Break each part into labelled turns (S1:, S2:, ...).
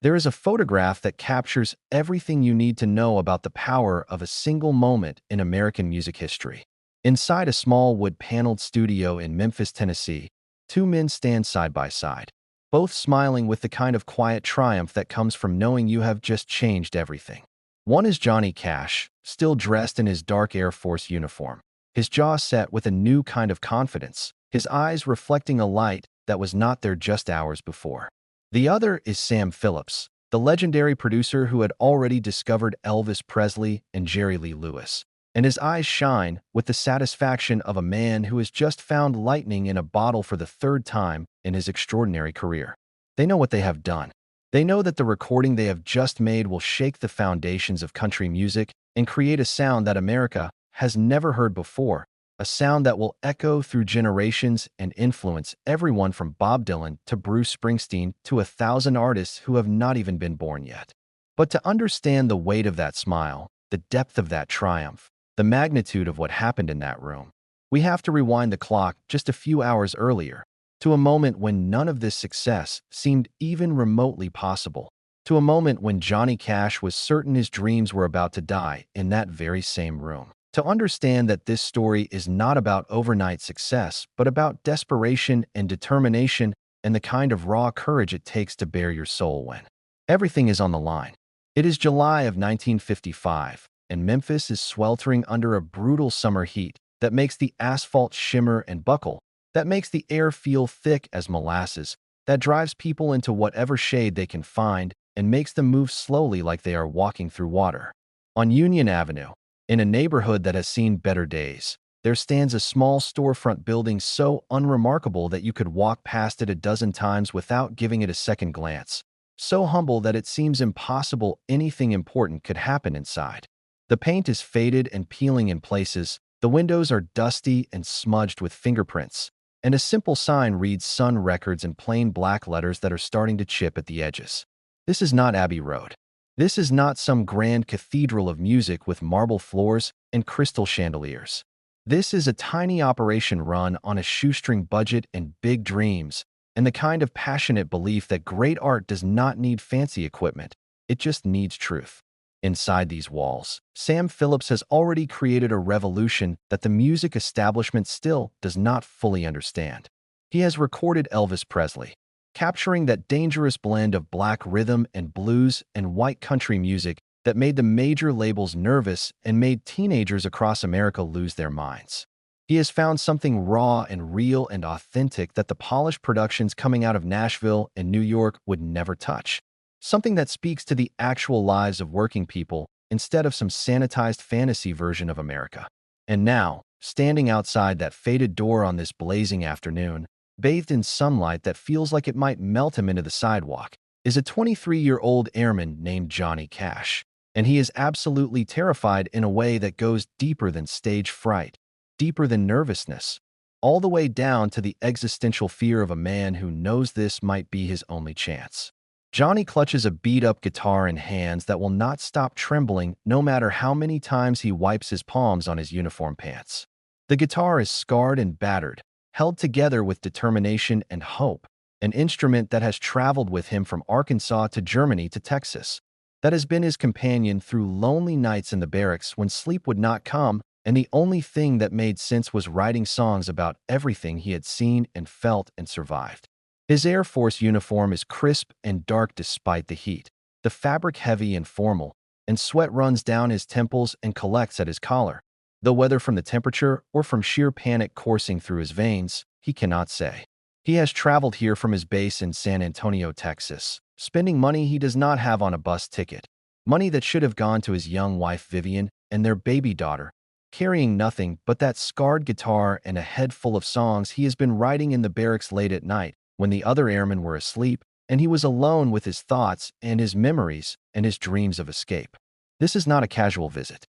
S1: There is a photograph that captures everything you need to know about the power of a single moment in American music history. Inside a small wood-paneled studio in Memphis, Tennessee, two men stand side by side, both smiling with the kind of quiet triumph that comes from knowing you have just changed everything. One is Johnny Cash, still dressed in his dark Air Force uniform, his jaw set with a new kind of confidence, his eyes reflecting a light that was not there just hours before. The other is Sam Phillips, the legendary producer who had already discovered Elvis Presley and Jerry Lee Lewis, and his eyes shine with the satisfaction of a man who has just found lightning in a bottle for the third time in his extraordinary career. They know what they have done. They know that the recording they have just made will shake the foundations of country music and create a sound that America has never heard before, a sound that will echo through generations and influence everyone from Bob Dylan to Bruce Springsteen to 1,000 artists who have not even been born yet. But to understand the weight of that smile, the depth of that triumph, the magnitude of what happened in that room, we have to rewind the clock just a few hours earlier, to a moment when none of this success seemed even remotely possible, to a moment when Johnny Cash was certain his dreams were about to die in that very same room. To understand that this story is not about overnight success, but about desperation and determination and the kind of raw courage it takes to bare your soul when everything is on the line. It is July of 1955, and Memphis is sweltering under a brutal summer heat that makes the asphalt shimmer and buckle, that makes the air feel thick as molasses, that drives people into whatever shade they can find and makes them move slowly like they are walking through water. On Union Avenue, in a neighborhood that has seen better days, there stands a small storefront building so unremarkable that you could walk past it a dozen times without giving it a second glance, so humble that it seems impossible anything important could happen inside. The paint is faded and peeling in places, the windows are dusty and smudged with fingerprints, and a simple sign reads Sun Records in plain black letters that are starting to chip at the edges. This is not Abbey Road. This is not some grand cathedral of music with marble floors and crystal chandeliers. This is a tiny operation run on a shoestring budget and big dreams, and the kind of passionate belief that great art does not need fancy equipment, it just needs truth. Inside these walls, Sam Phillips has already created a revolution that the music establishment still does not fully understand. He has recorded Elvis Presley, capturing that dangerous blend of black rhythm and blues and white country music that made the major labels nervous and made teenagers across America lose their minds. He has found something raw and real and authentic that the polished productions coming out of Nashville and New York would never touch. Something that speaks to the actual lives of working people instead of some sanitized fantasy version of America. And now, standing outside that faded door on this blazing afternoon, bathed in sunlight that feels like it might melt him into the sidewalk, is a 23-year-old airman named Johnny Cash. And he is absolutely terrified in a way that goes deeper than stage fright, deeper than nervousness, all the way down to the existential fear of a man who knows this might be his only chance. Johnny clutches a beat-up guitar in hands that will not stop trembling no matter how many times he wipes his palms on his uniform pants. The guitar is scarred and battered, held together with determination and hope, an instrument that has traveled with him from Arkansas to Germany to Texas, that has been his companion through lonely nights in the barracks when sleep would not come, and the only thing that made sense was writing songs about everything he had seen and felt and survived. His Air Force uniform is crisp and dark despite the heat, the fabric heavy and formal, and sweat runs down his temples and collects at his collar. Though whether from the temperature or from sheer panic coursing through his veins, he cannot say. He has traveled here from his base in San Antonio, Texas, spending money he does not have on a bus ticket, money that should have gone to his young wife Vivian and their baby daughter, carrying nothing but that scarred guitar and a head full of songs he has been writing in the barracks late at night when the other airmen were asleep and he was alone with his thoughts and his memories and his dreams of escape. This is not a casual visit.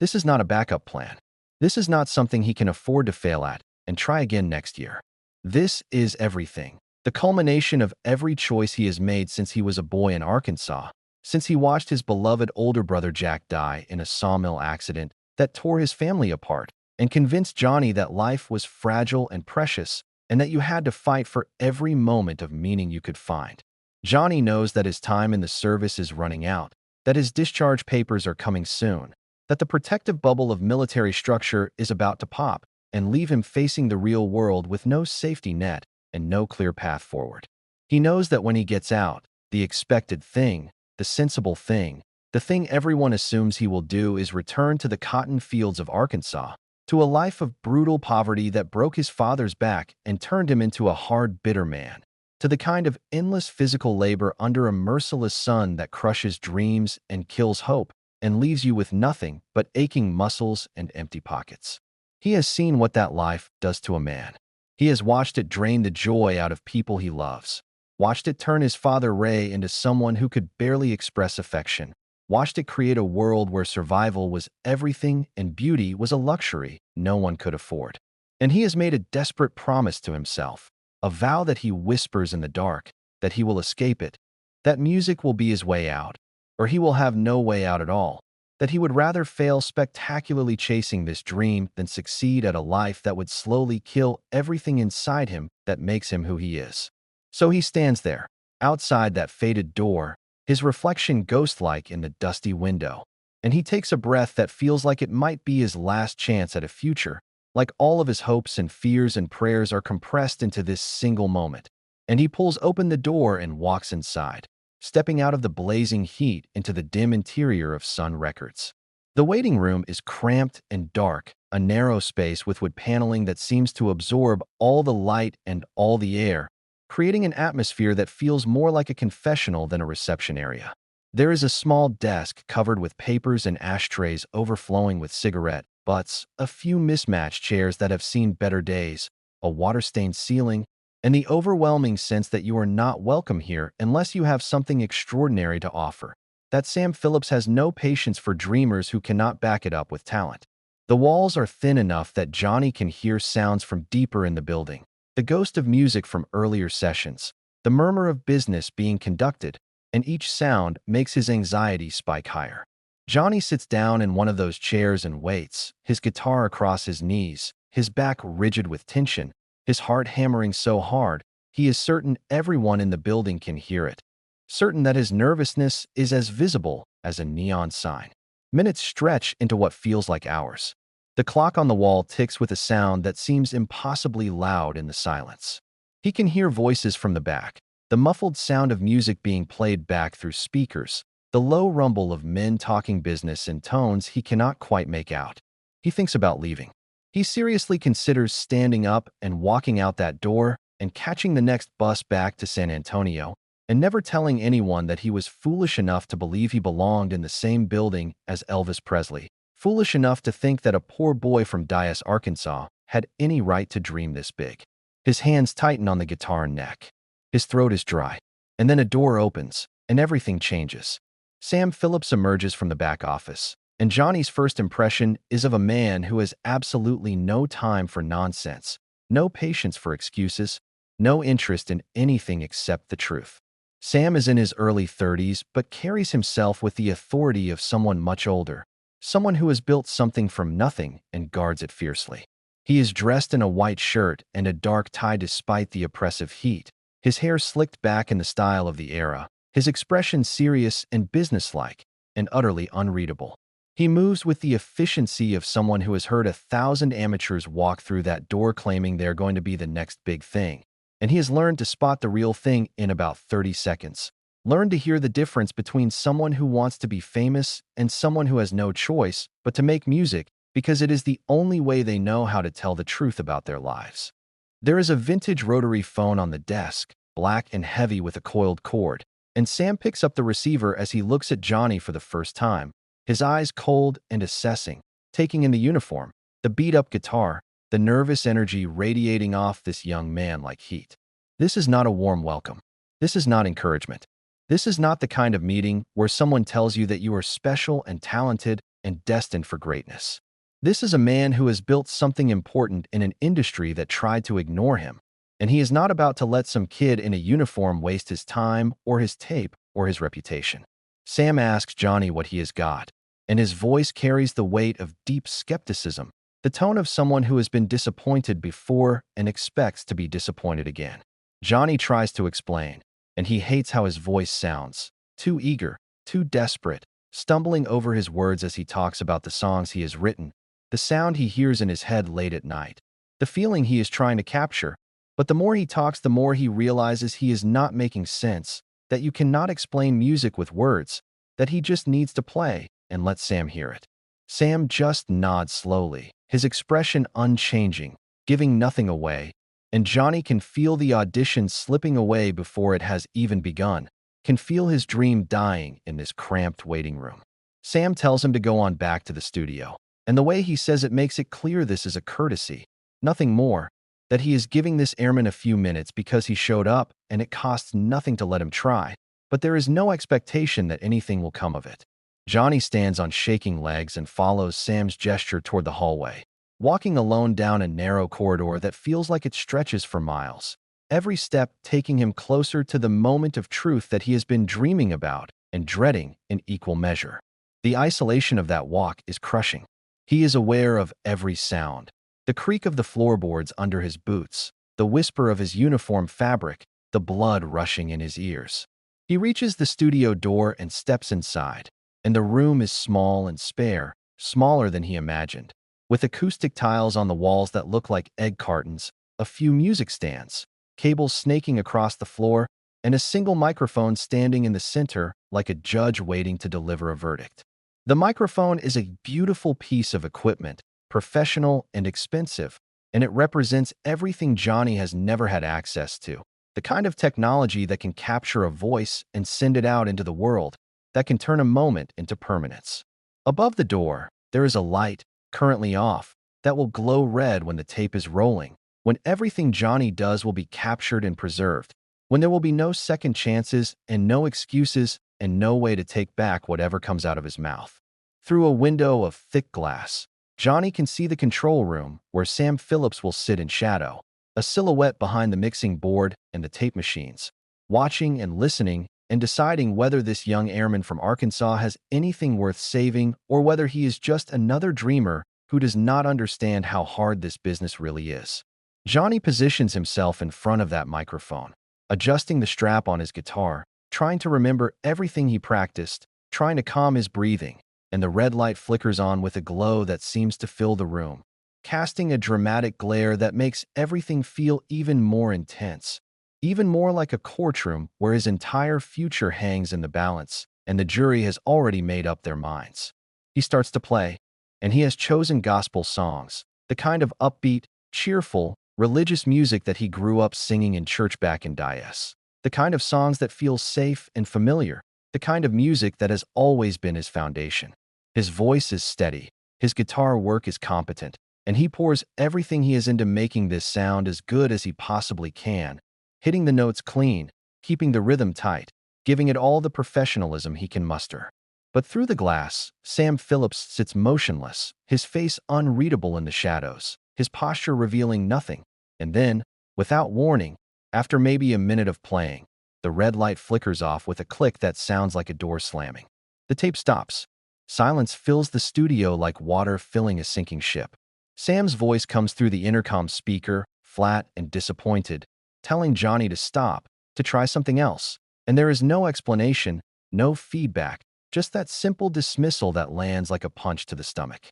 S1: This is not a backup plan. This is not something he can afford to fail at and try again next year. This is everything, the culmination of every choice he has made since he was a boy in Arkansas, since he watched his beloved older brother Jack die in a sawmill accident that tore his family apart and convinced Johnny that life was fragile and precious and that you had to fight for every moment of meaning you could find. Johnny knows that his time in the service is running out, that his discharge papers are coming soon, that the protective bubble of military structure is about to pop and leave him facing the real world with no safety net and no clear path forward. He knows that when he gets out, the expected thing, the sensible thing, the thing everyone assumes he will do is return to the cotton fields of Arkansas, to a life of brutal poverty that broke his father's back and turned him into a hard, bitter man, to the kind of endless physical labor under a merciless sun that crushes dreams and kills hope and leaves you with nothing but aching muscles and empty pockets. He has seen what that life does to a man. He has watched it drain the joy out of people he loves, watched it turn his father Ray into someone who could barely express affection, watched it create a world where survival was everything and beauty was a luxury no one could afford. And he has made a desperate promise to himself, a vow that he whispers in the dark, that he will escape it, that music will be his way out, or he will have no way out at all, that he would rather fail spectacularly chasing this dream than succeed at a life that would slowly kill everything inside him that makes him who he is. So he stands there, outside that faded door, his reflection ghost-like in the dusty window, and he takes a breath that feels like it might be his last chance at a future, like all of his hopes and fears and prayers are compressed into this single moment. And he pulls open the door and walks inside, stepping out of the blazing heat into the dim interior of Sun Records. The waiting room is cramped and dark, a narrow space with wood paneling that seems to absorb all the light and all the air, creating an atmosphere that feels more like a confessional than a reception area. There is a small desk covered with papers and ashtrays overflowing with cigarette butts, a few mismatched chairs that have seen better days, a water-stained ceiling, and the overwhelming sense that you are not welcome here unless you have something extraordinary to offer. That Sam Phillips has no patience for dreamers who cannot back it up with talent. The walls are thin enough that Johnny can hear sounds from deeper in the building, the ghost of music from earlier sessions, the murmur of business being conducted, and each sound makes his anxiety spike higher. Johnny sits down in one of those chairs and waits, his guitar across his knees, his back rigid with tension, his heart hammering so hard, he is certain everyone in the building can hear it, certain that his nervousness is as visible as a neon sign. Minutes stretch into what feels like hours. The clock on the wall ticks with a sound that seems impossibly loud in the silence. He can hear voices from the back, the muffled sound of music being played back through speakers, the low rumble of men talking business in tones he cannot quite make out. He thinks about leaving. He seriously considers standing up and walking out that door and catching the next bus back to San Antonio, and never telling anyone that he was foolish enough to believe he belonged in the same building as Elvis Presley, foolish enough to think that a poor boy from Dyess, Arkansas, had any right to dream this big. His hands tighten on the guitar neck. His throat is dry. And then a door opens, and everything changes. Sam Phillips emerges from the back office, and Johnny's first impression is of a man who has absolutely no time for nonsense, no patience for excuses, no interest in anything except the truth. Sam is in his early 30s, but carries himself with the authority of someone much older, someone who has built something from nothing and guards it fiercely. He is dressed in a white shirt and a dark tie despite the oppressive heat, his hair slicked back in the style of the era, his expression serious and businesslike, and utterly unreadable. He moves with the efficiency of someone who has heard 1,000 amateurs walk through that door claiming they're going to be the next big thing, and he has learned to spot the real thing in about 30 seconds. Learned to hear the difference between someone who wants to be famous and someone who has no choice but to make music because it is the only way they know how to tell the truth about their lives. There is a vintage rotary phone on the desk, black and heavy with a coiled cord, and Sam picks up the receiver as he looks at Johnny for the first time, his eyes cold and assessing, taking in the uniform, the beat-up guitar, the nervous energy radiating off this young man like heat. This is not a warm welcome. This is not encouragement. This is not the kind of meeting where someone tells you that you are special and talented and destined for greatness. This is a man who has built something important in an industry that tried to ignore him, and he is not about to let some kid in a uniform waste his time or his tape or his reputation. Sam asks Johnny what he has got, and his voice carries the weight of deep skepticism, the tone of someone who has been disappointed before and expects to be disappointed again. Johnny tries to explain. and he hates how his voice sounds. Too eager, too desperate, stumbling over his words as he talks about the songs he has written, the sound he hears in his head late at night, the feeling he is trying to capture. But the more he talks, the more he realizes he is not making sense, that you cannot explain music with words, that he just needs to play and let Sam hear it. Sam just nods slowly, his expression unchanging, giving nothing away, and Johnny can feel the audition slipping away before it has even begun, can feel his dream dying in this cramped waiting room. Sam tells him to go on back to the studio, and the way he says it makes it clear this is a courtesy, nothing more, that he is giving this airman a few minutes because he showed up and it costs nothing to let him try, but there is no expectation that anything will come of it. Johnny stands on shaking legs and follows Sam's gesture toward the hallway, walking alone down a narrow corridor that feels like it stretches for miles, every step taking him closer to the moment of truth that he has been dreaming about and dreading in equal measure. The isolation of that walk is crushing. He is aware of every sound, the creak of the floorboards under his boots, the whisper of his uniform fabric, the blood rushing in his ears. He reaches the studio door and steps inside, and the room is small and spare, smaller than he imagined, with acoustic tiles on the walls that look like egg cartons, a few music stands, cables snaking across the floor, and a single microphone standing in the center like a judge waiting to deliver a verdict. The microphone is a beautiful piece of equipment, professional and expensive, and it represents everything Johnny has never had access to, the kind of technology that can capture a voice and send it out into the world, that can turn a moment into permanence. Above the door, there is a light, currently off, that will glow red when the tape is rolling, when everything Johnny does will be captured and preserved, when there will be no second chances and no excuses and no way to take back whatever comes out of his mouth. Through a window of thick glass, Johnny can see the control room where Sam Phillips will sit in shadow, a silhouette behind the mixing board and the tape machines, watching and listening and deciding whether this young airman from Arkansas has anything worth saving or whether he is just another dreamer who does not understand how hard this business really is. Johnny positions himself in front of that microphone, adjusting the strap on his guitar, trying to remember everything he practiced, trying to calm his breathing, and the red light flickers on with a glow that seems to fill the room, casting a dramatic glare that makes everything feel even more intense, even more like a courtroom where his entire future hangs in the balance, and the jury has already made up their minds. He starts to play, and he has chosen gospel songs, the kind of upbeat, cheerful, religious music that he grew up singing in church back in Dias, the kind of songs that feel safe and familiar, the kind of music that has always been his foundation. His voice is steady, his guitar work is competent, and he pours everything he has into making this sound as good as he possibly can, hitting the notes clean, keeping the rhythm tight, giving it all the professionalism he can muster. But through the glass, Sam Phillips sits motionless, his face unreadable in the shadows, his posture revealing nothing. And then, without warning, after maybe a minute of playing, the red light flickers off with a click that sounds like a door slamming. The tape stops. Silence fills the studio like water filling a sinking ship. Sam's voice comes through the intercom speaker, flat and disappointed, telling Johnny to stop, to try something else. And there is no explanation, no feedback, just that simple dismissal that lands like a punch to the stomach.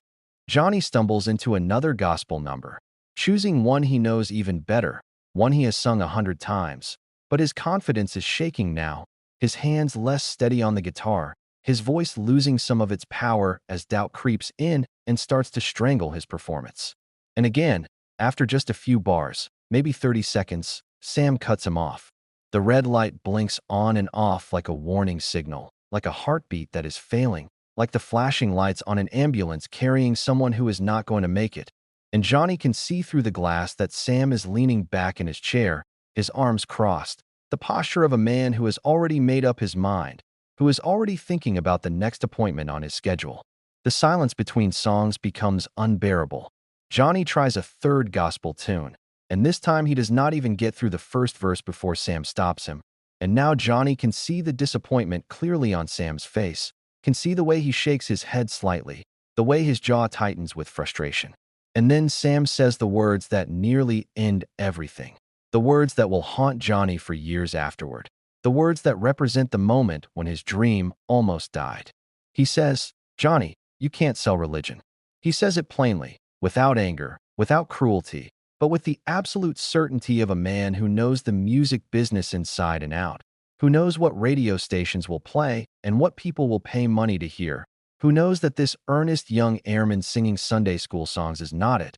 S1: Johnny stumbles into another gospel number, choosing one he knows even better, one he has sung 100 times. But his confidence is shaking now, his hands less steady on the guitar, his voice losing some of its power as doubt creeps in and starts to strangle his performance. And again, after just a few bars, maybe 30 seconds, Sam cuts him off. The red light blinks on and off like a warning signal, like a heartbeat that is failing, like the flashing lights on an ambulance carrying someone who is not going to make it. And Johnny can see through the glass that Sam is leaning back in his chair, his arms crossed, the posture of a man who has already made up his mind, who is already thinking about the next appointment on his schedule. The silence between songs becomes unbearable. Johnny tries a third gospel tune, and this time he does not even get through the first verse before Sam stops him. And now Johnny can see the disappointment clearly on Sam's face, can see the way he shakes his head slightly, the way his jaw tightens with frustration. And then Sam says the words that nearly end everything, the words that will haunt Johnny for years afterward. the words that represent the moment when his dream almost died. He says, "Johnny, you can't sell religion." He says it plainly, without anger, without cruelty, but with the absolute certainty of a man who knows the music business inside and out, who knows what radio stations will play and what people will pay money to hear, who knows that this earnest young airman singing Sunday school songs is not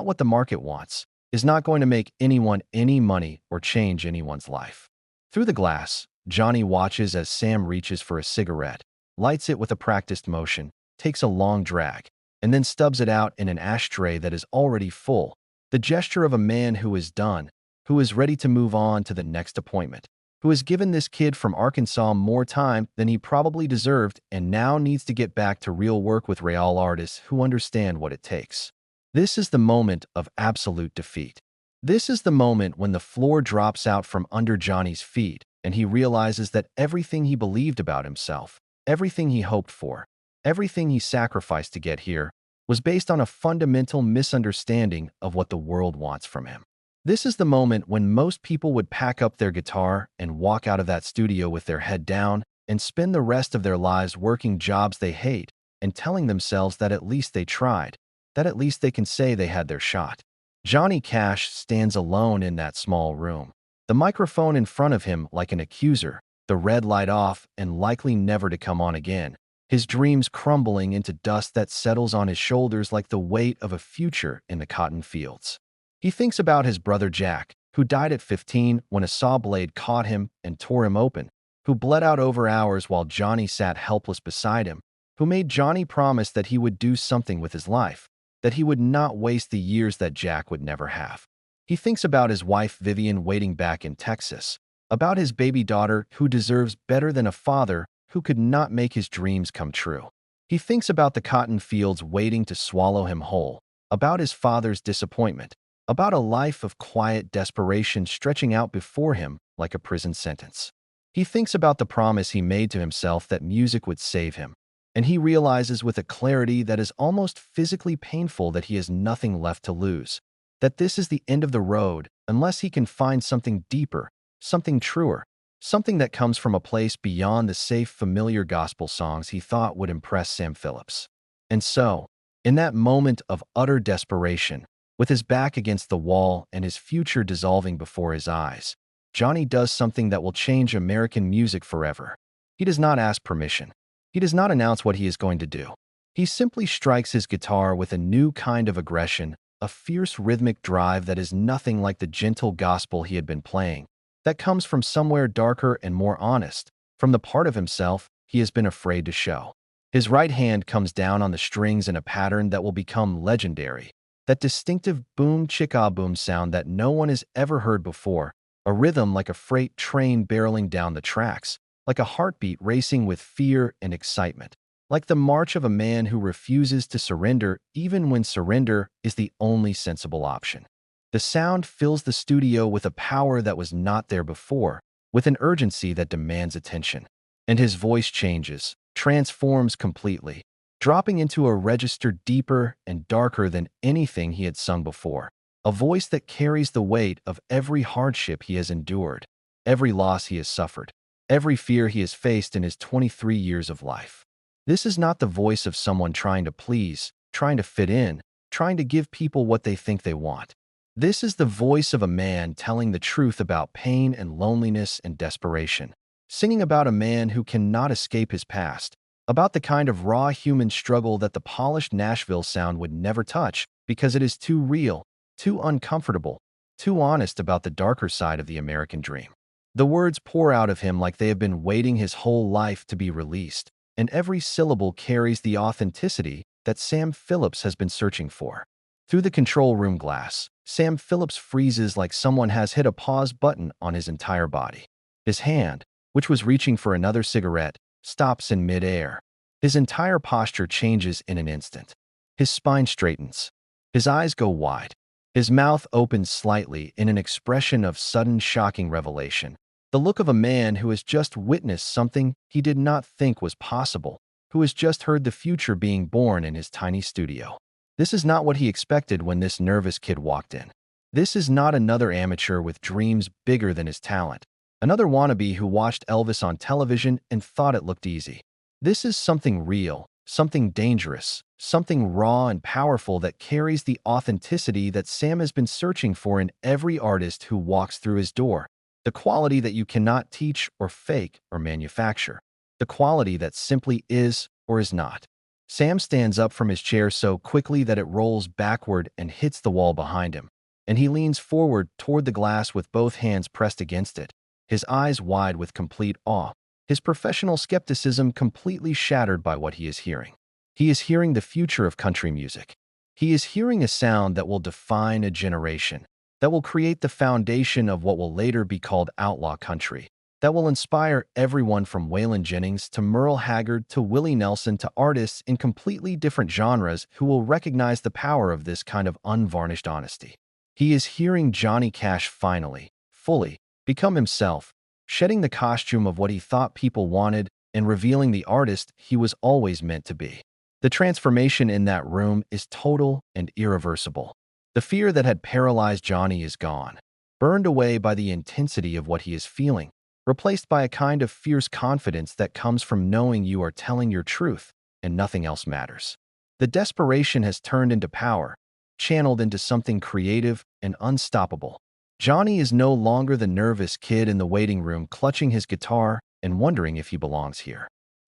S1: what the market wants, is not going to make anyone any money or change anyone's life. Through the glass, Johnny watches as Sam reaches for a cigarette, lights it with a practiced motion, takes a long drag, and then stubs it out in an ashtray that is already full, the gesture of a man who is done, who is ready to move on to the next appointment, who has given this kid from Arkansas more time than he probably deserved and now needs to get back to real work with real artists who understand what it takes. This is the moment of absolute defeat. This is the moment when the floor drops out from under Johnny's feet and he realizes that everything he believed about himself, everything he hoped for, everything he sacrificed to get here, was based on a fundamental misunderstanding of what the world wants from him. This is the moment when most people would pack up their guitar and walk out of that studio with their head down and spend the rest of their lives working jobs they hate and telling themselves that at least they tried, that at least they can say they had their shot. Johnny Cash stands alone in that small room, the microphone in front of him like an accuser, the red light off and likely never to come on again, his dreams crumbling into dust that settles on his shoulders like the weight of a future in the cotton fields. He thinks about his brother Jack, who died at 15 when a saw blade caught him and tore him open, who bled out over hours while Johnny sat helpless beside him, who made Johnny promise that he would do something with his life, that he would not waste the years that Jack would never have. He thinks about his wife Vivian waiting back in Texas, about his baby daughter who deserves better than a father who could not make his dreams come true. He thinks about the cotton fields waiting to swallow him whole, about his father's disappointment, about a life of quiet desperation stretching out before him like a prison sentence. He thinks about the promise he made to himself that music would save him, and he realizes with a clarity that is almost physically painful that he has nothing left to lose, that this is the end of the road unless he can find something deeper, something truer, something that comes from a place beyond the safe, familiar gospel songs he thought would impress Sam Phillips. And so, in that moment of utter desperation, with his back against the wall and his future dissolving before his eyes, Johnny does something that will change American music forever. He does not ask permission. He does not announce what he is going to do. He simply strikes his guitar with a new kind of aggression, a fierce rhythmic drive that is nothing like the gentle gospel he had been playing, that comes from somewhere darker and more honest, from the part of himself he has been afraid to show. His right hand comes down on the strings in a pattern that will become legendary, that distinctive boom-chicka-boom sound that no one has ever heard before, a rhythm like a freight train barreling down the tracks, like a heartbeat racing with fear and excitement, like the march of a man who refuses to surrender even when surrender is the only sensible option. The sound fills the studio with a power that was not there before, with an urgency that demands attention. And his voice changes, transforms completely, dropping into a register deeper and darker than anything he had sung before, a voice that carries the weight of every hardship he has endured, every loss he has suffered, every fear he has faced in his 23 years of life. This is not the voice of someone trying to please, trying to fit in, trying to give people what they think they want. This is the voice of a man telling the truth about pain and loneliness and desperation, singing about a man who cannot escape his past, about the kind of raw human struggle that the polished Nashville sound would never touch because it is too real, too uncomfortable, too honest about the darker side of the American dream. The words pour out of him like they have been waiting his whole life to be released, and every syllable carries the authenticity that Sam Phillips has been searching for. Through the control room glass, Sam Phillips freezes like someone has hit a pause button on his entire body. His hand, which was reaching for another cigarette, stops in mid-air. His entire posture changes in an instant. His spine straightens. His eyes go wide. His mouth opens slightly in an expression of sudden shocking revelation, the look of a man who has just witnessed something he did not think was possible, who has just heard the future being born in his tiny studio. This is not what he expected when this nervous kid walked in. This is not another amateur with dreams bigger than his talent. Another wannabe who watched Elvis on television and thought it looked easy. This is something real, something dangerous, something raw and powerful that carries the authenticity that Sam has been searching for in every artist who walks through his door. The quality that you cannot teach or fake or manufacture. The quality that simply is or is not. Sam stands up from his chair so quickly that it rolls backward and hits the wall behind him, and he leans forward toward the glass with both hands pressed against it, his eyes wide with complete awe, his professional skepticism completely shattered by what he is hearing. He is hearing the future of country music. He is hearing a sound that will define a generation, that will create the foundation of what will later be called outlaw country, that will inspire everyone from Waylon Jennings to Merle Haggard to Willie Nelson to artists in completely different genres who will recognize the power of this kind of unvarnished honesty. He is hearing Johnny Cash finally, fully, become himself, shedding the costume of what he thought people wanted and revealing the artist he was always meant to be. The transformation in that room is total and irreversible. The fear that had paralyzed Johnny is gone, burned away by the intensity of what he is feeling, replaced by a kind of fierce confidence that comes from knowing you are telling your truth and nothing else matters. The desperation has turned into power, channeled into something creative and unstoppable. Johnny is no longer the nervous kid in the waiting room clutching his guitar and wondering if he belongs here.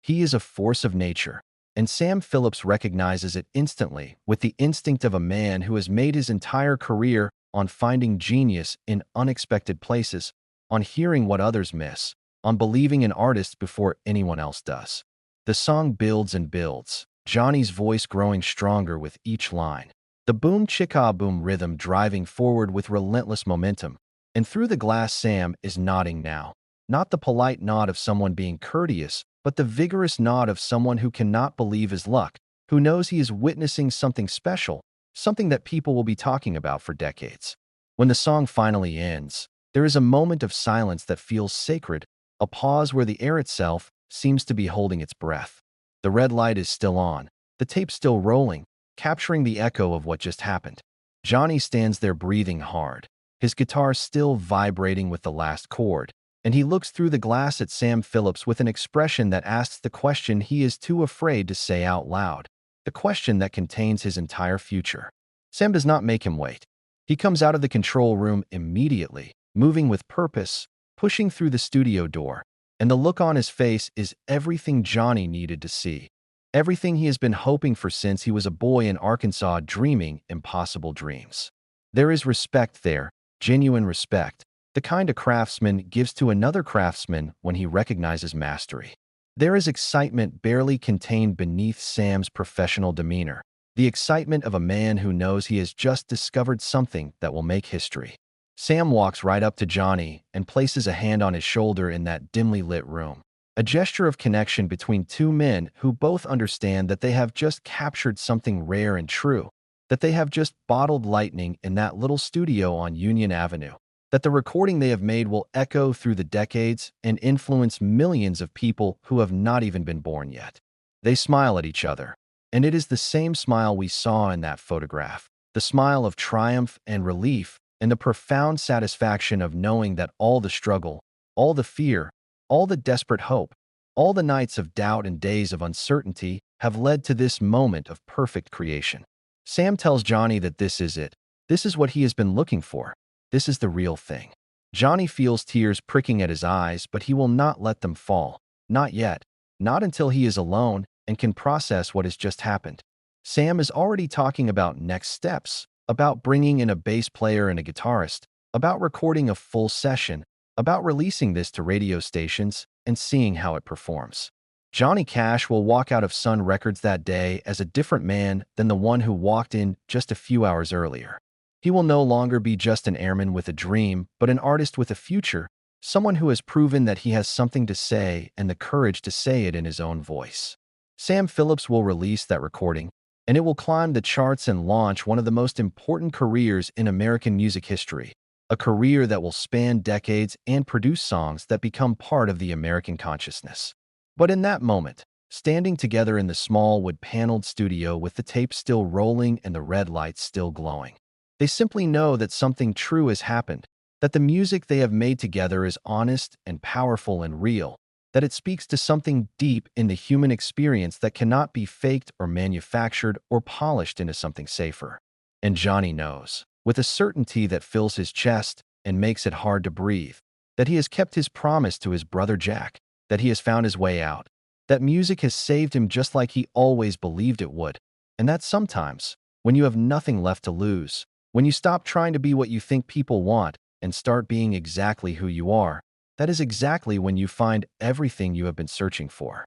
S1: He is a force of nature, and Sam Phillips recognizes it instantly with the instinct of a man who has made his entire career on finding genius in unexpected places, on hearing what others miss, on believing in artists before anyone else does. The song builds and builds, Johnny's voice growing stronger with each line, the boom-chicka-boom rhythm driving forward with relentless momentum. And through the glass, Sam is nodding now, not the polite nod of someone being courteous, but the vigorous nod of someone who cannot believe his luck, who knows he is witnessing something special, something that people will be talking about for decades. When the song finally ends, there is a moment of silence that feels sacred, a pause where the air itself seems to be holding its breath. The red light is still on, the tape still rolling, capturing the echo of what just happened. Johnny stands there breathing hard, his guitar still vibrating with the last chord, and he looks through the glass at Sam Phillips with an expression that asks the question he is too afraid to say out loud, the question that contains his entire future. Sam does not make him wait. He comes out of the control room immediately, moving with purpose, pushing through the studio door, and the look on his face is everything Johnny needed to see. Everything he has been hoping for since he was a boy in Arkansas dreaming impossible dreams. There is respect there, genuine respect, the kind a craftsman gives to another craftsman when he recognizes mastery. There is excitement barely contained beneath Sam's professional demeanor, the excitement of a man who knows he has just discovered something that will make history. Sam walks right up to Johnny and places a hand on his shoulder in that dimly lit room, a gesture of connection between two men who both understand that they have just captured something rare and true, that they have just bottled lightning in that little studio on Union Avenue, that the recording they have made will echo through the decades and influence millions of people who have not even been born yet. They smile at each other, and it is the same smile we saw in that photograph, the smile of triumph and relief, and the profound satisfaction of knowing that all the struggle, all the fear, all the desperate hope, all the nights of doubt and days of uncertainty have led to this moment of perfect creation. Sam tells Johnny that this is it. This is what he has been looking for. This is the real thing. Johnny feels tears pricking at his eyes, but he will not let them fall. Not yet. Not until he is alone and can process what has just happened. Sam is already talking about next steps, about bringing in a bass player and a guitarist, about recording a full session, about releasing this to radio stations and seeing how it performs. Johnny Cash will walk out of Sun Records that day as a different man than the one who walked in just a few hours earlier. He will no longer be just an airman with a dream, but an artist with a future, someone who has proven that he has something to say and the courage to say it in his own voice. Sam Phillips will release that recording, and it will climb the charts and launch one of the most important careers in American music history, a career that will span decades and produce songs that become part of the American consciousness. But in that moment, standing together in the small wood-paneled studio with the tape still rolling and the red lights still glowing, they simply know that something true has happened, that the music they have made together is honest and powerful and real, that it speaks to something deep in the human experience that cannot be faked or manufactured or polished into something safer. And Johnny knows, with a certainty that fills his chest and makes it hard to breathe, that he has kept his promise to his brother Jack, that he has found his way out, that music has saved him just like he always believed it would, and that sometimes, when you have nothing left to lose, when you stop trying to be what you think people want and start being exactly who you are, that is exactly when you find everything you have been searching for.